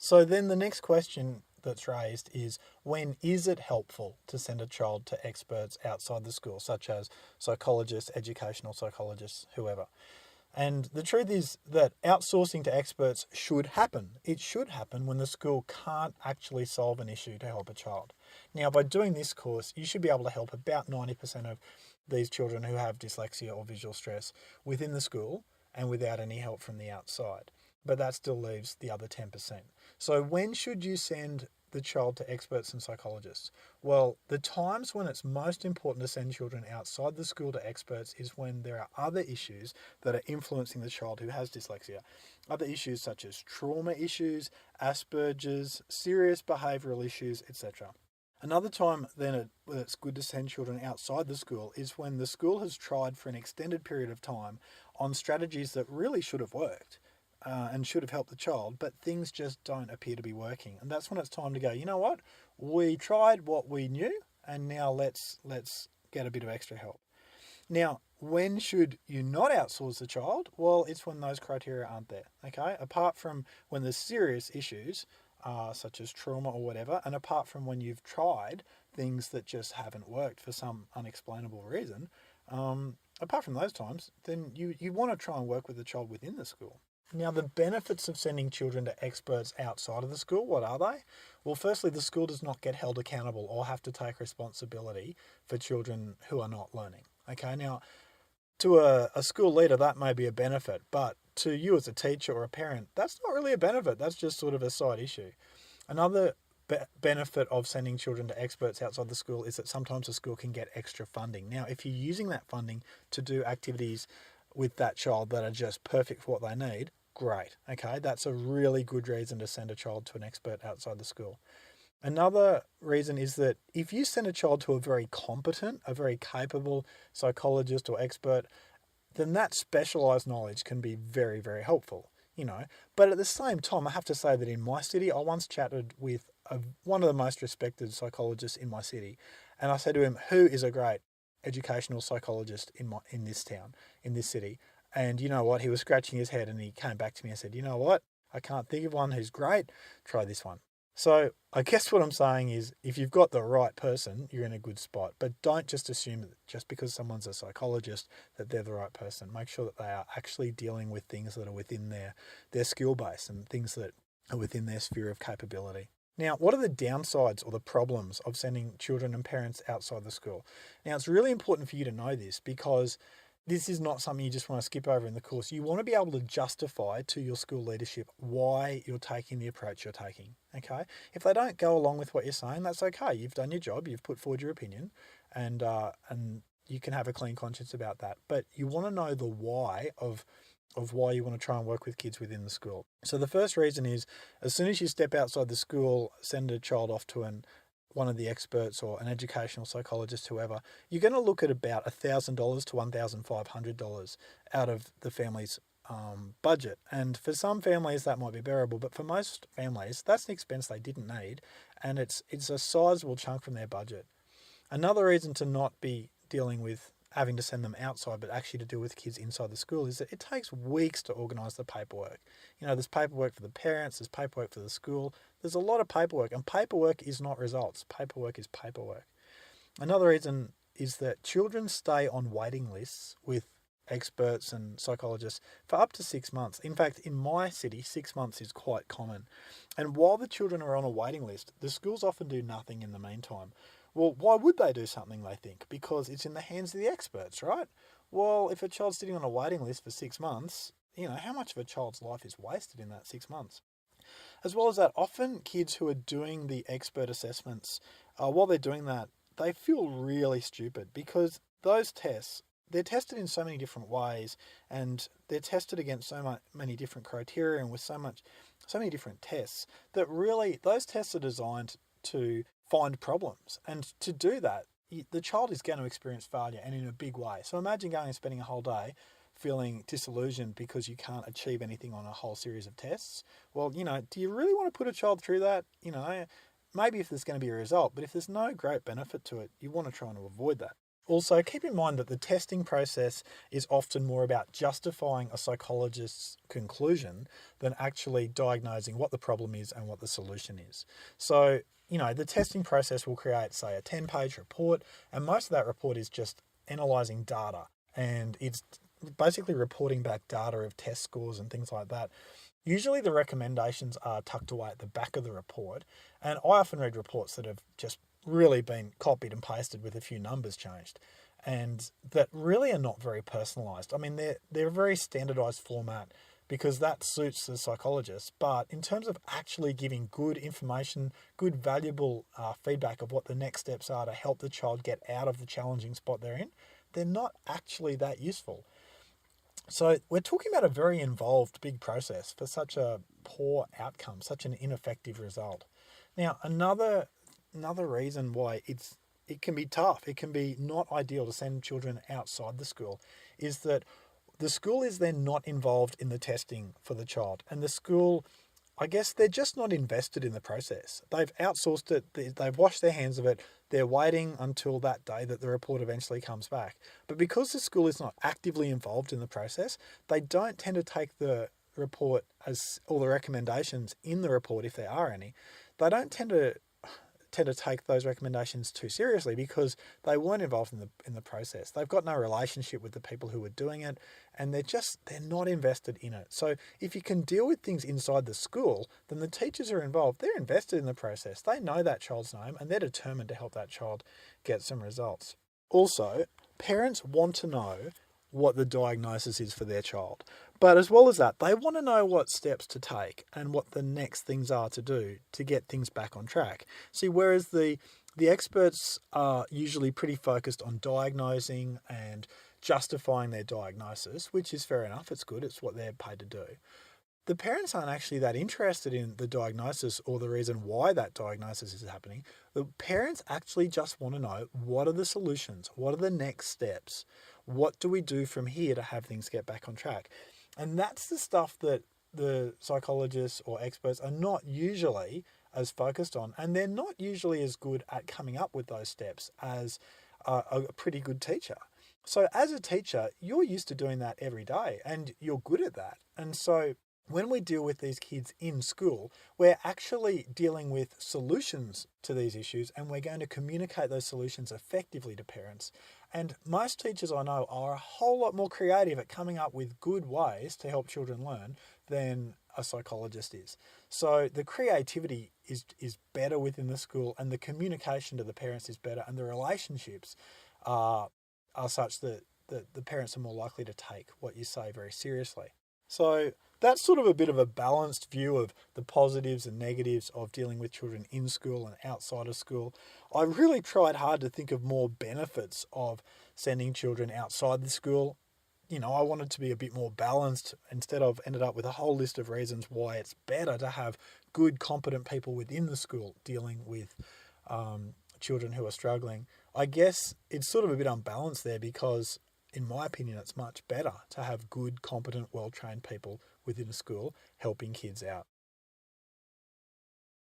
So then the next question that's raised is, when is it helpful to send a child to experts outside the school, such as psychologists, educational psychologists, whoever? And the truth is that outsourcing to experts should happen. It should happen when the school can't actually solve an issue to help a child. Now, by doing this course, you should be able to help about 90% of these children who have dyslexia or visual stress within the school and without any help from the outside. But that still leaves the other 10%. So, when should you send the child to experts and psychologists? Well, the times when it's most important to send children outside the school to experts is when there are other issues that are influencing the child who has dyslexia. Other issues such as trauma issues, Asperger's, serious behavioural issues, etc. Another time then it's good to send children outside the school is when the school has tried for an extended period of time on strategies that really should have worked. And should have helped the child, but things just don't appear to be working. And that's when it's time to go, you know what? We tried what we knew, and now let's get a bit of extra help. Now, when should you not outsource the child? Well, it's when those criteria aren't there, okay? Apart from when there's serious issues, such as trauma or whatever, and apart from when you've tried things that just haven't worked for some unexplainable reason, apart from those times, then you want to try and work with the child within the school. Now, the benefits of sending children to experts outside of the school, what are they? Well, firstly, the school does not get held accountable or have to take responsibility for children who are not learning. Okay, now, to a school leader, that may be a benefit, but to you as a teacher or a parent, that's not really a benefit. That's just sort of a side issue. Another benefit of sending children to experts outside the school is that sometimes the school can get extra funding. Now, if you're using that funding to do activities with that child that are just perfect for what they need, great. Okay, that's a really good reason to send a child to an expert outside the school. Another reason is that if you send a child to a very competent, a very capable psychologist or expert, then that specialized knowledge can be very, very helpful, you know. But at the same time, I have to say that in my city, I once chatted with one of the most respected psychologists in my city, and I said to him, "Who is a great educational psychologist in this town, in this city?" And you know what? He was scratching his head and he came back to me and said, "You know what? I can't think of one who's great. Try this one." So I guess what I'm saying is if you've got the right person, you're in a good spot. But don't just assume that just because someone's a psychologist that they're the right person. Make sure that they are actually dealing with things that are within their skill base and things that are within their sphere of capability. Now, what are the downsides or the problems of sending children and parents outside the school? Now, it's really important for you to know this because this is not something you just want to skip over in the course. You want to be able to justify to your school leadership why you're taking the approach you're taking. Okay? If they don't go along with what you're saying, that's okay. You've done your job. You've put forward your opinion, and you can have a clean conscience about that. But you want to know the why of why you want to try and work with kids within the school. So the first reason is, as soon as you step outside the school, send a child off to one of the experts or an educational psychologist, whoever, you're going to look at about $1,000 to $1,500 out of the family's budget. And for some families that might be bearable, but for most families that's an expense they didn't need, and it's a sizable chunk from their budget. Another reason to not be dealing with having to send them outside, but actually to deal with kids inside the school, is that it takes weeks to organise the paperwork. You know, there's paperwork for the parents, there's paperwork for the school. There's a lot of paperwork, and paperwork is not results. Paperwork is paperwork. Another reason is that children stay on waiting lists with experts and psychologists for up to 6 months. In fact, in my city, 6 months is quite common. And while the children are on a waiting list, the schools often do nothing in the meantime. Well, why would they do something, they think? Because it's in the hands of the experts, right? Well, if a child's sitting on a waiting list for 6 months, you know, how much of a child's life is wasted in that 6 months? As well as that, often kids who are doing the expert assessments, while they're doing that, they feel really stupid because those tests, they're tested in so many different ways, and they're tested against many different criteria and with so many different tests that really those tests are designed to find problems. And to do that, the child is going to experience failure, and in a big way. So imagine going and spending a whole day feeling disillusioned because you can't achieve anything on a whole series of tests. Well, you know, do you really want to put a child through that? You know, maybe if there's going to be a result, but if there's no great benefit to it, you want to try and avoid that. Also, keep in mind that the testing process is often more about justifying a psychologist's conclusion than actually diagnosing what the problem is and what the solution is. So, the testing process will create, say, a 10-page report, and most of that report is just analysing data, and it's basically reporting back data of test scores and things like that. Usually the recommendations are tucked away at the back of the report, and I often read reports that have just really been copied and pasted with a few numbers changed, and that really are not very personalised. I mean, they're a very standardised format because that suits the psychologist, but in terms of actually giving good information, good valuable feedback of what the next steps are to help the child get out of the challenging spot they're in, they're not actually that useful. So we're talking about a very involved big process for such a poor outcome, such an ineffective result. Now, another reason why it can be tough, it can be not ideal to send children outside the school, is that the school is then not involved in the testing for the child, and the school, I guess they're just not invested in the process. They've outsourced it, they've washed their hands of it, they're waiting until that day that the report eventually comes back. But because the school is not actively involved in the process, they don't tend to take the report as all the recommendations in the report, if there are any, they don't tend to take those recommendations too seriously because they weren't involved in the process. They've got no relationship with the people who were doing it, and they're not invested in it. So if you can deal with things inside the school, then the teachers are involved. They're invested in the process. They know that child's name, and they're determined to help that child get some results. Also, parents want to know what the diagnosis is for their child. But as well as that, they want to know what steps to take and what the next things are to do to get things back on track. See, whereas the experts are usually pretty focused on diagnosing and justifying their diagnosis, which is fair enough, it's good, it's what they're paid to do. The parents aren't actually that interested in the diagnosis or the reason why that diagnosis is happening. The parents actually just want to know, what are the solutions? What are the next steps? What do we do from here to have things get back on track? And that's the stuff that the psychologists or experts are not usually as focused on, and they're not usually as good at coming up with those steps as a pretty good teacher. So as a teacher, you're used to doing that every day and you're good at that. And so when we deal with these kids in school, we're actually dealing with solutions to these issues, and we're going to communicate those solutions effectively to parents. And most teachers I know are a whole lot more creative at coming up with good ways to help children learn than a psychologist is. So the creativity is better within the school, and the communication to the parents is better, and the relationships are such that the parents are more likely to take what you say very seriously. So that's sort of a bit of a balanced view of the positives and negatives of dealing with children in school and outside of school. I really tried hard to think of more benefits of sending children outside the school. I wanted to be a bit more balanced instead of ended up with a whole list of reasons why it's better to have good, competent people within the school dealing with children who are struggling. I guess it's sort of a bit unbalanced there because, in my opinion, it's much better to have good, competent, well-trained people within a school helping kids out.